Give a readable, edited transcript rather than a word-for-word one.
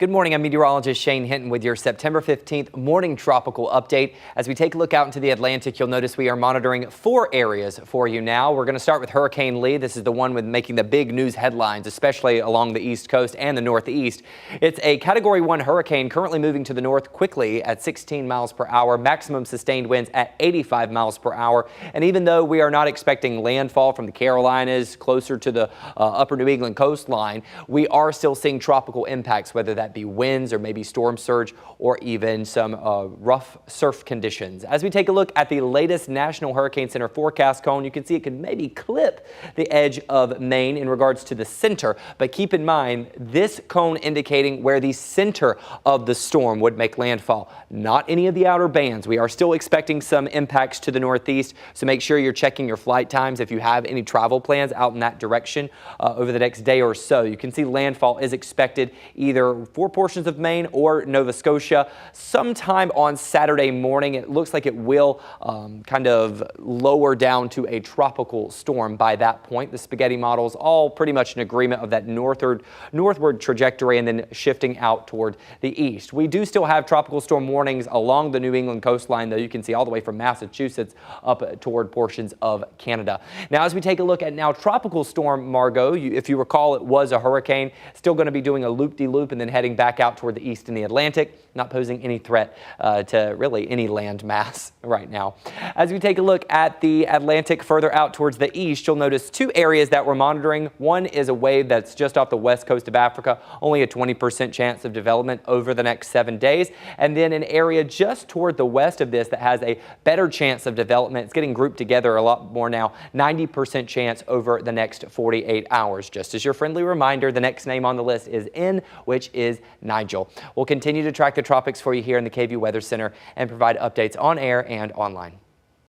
Good morning, I'm meteorologist Shane Hinton with your September 15th morning tropical update. As we take a look out into the Atlantic, you'll notice we are monitoring 4 areas for you now. We're going to start with Hurricane Lee. This is the one with making the big news headlines, especially along the East Coast and the Northeast. It's a Category 1 hurricane currently moving to the north quickly at 16 miles per hour, maximum sustained winds at 85 miles per hour. And even though we are not expecting landfall from the Carolinas closer to the upper New England coastline, we are still seeing tropical impacts, whether that be winds or maybe storm surge or even some rough surf conditions. As we take a look at the latest National Hurricane Center forecast cone, you can see it could maybe clip the edge of Maine in regards to the center, but keep in mind this cone indicating where the center of the storm would make landfall, not any of the outer bands. We are still expecting some impacts to the northeast, so make sure you're checking your flight times if you have any travel plans out in that direction over the next day or so. You can see landfall is expected either for portions of Maine or Nova Scotia sometime on Saturday morning. It looks like it will kind of lower down to a tropical storm by that point. The spaghetti models all pretty much in agreement of that northward trajectory and then shifting out toward the east. We do still have tropical storm warnings along the New England coastline, though. You can see all the way from Massachusetts up toward portions of Canada. Now, as we take a look at now tropical storm Margot, if you recall, it was a hurricane, still going to be doing a loop-de-loop and then heading back out toward the east in the Atlantic, not posing any threat to really any land mass right now. As we take a look at the Atlantic further out towards the east, you'll notice 2 areas that we're monitoring. One is a wave that's just off the west coast of Africa, only a 20% chance of development over the next 7 days. And then an area just toward the west of this that has a better chance of development. It's getting grouped together a lot more now, 90% chance over the next 48 hours. Just as your friendly reminder, the next name on the list is N, which is Nigel. We'll continue to track the tropics for you here in the KVUE Weather Center and provide updates on air and online.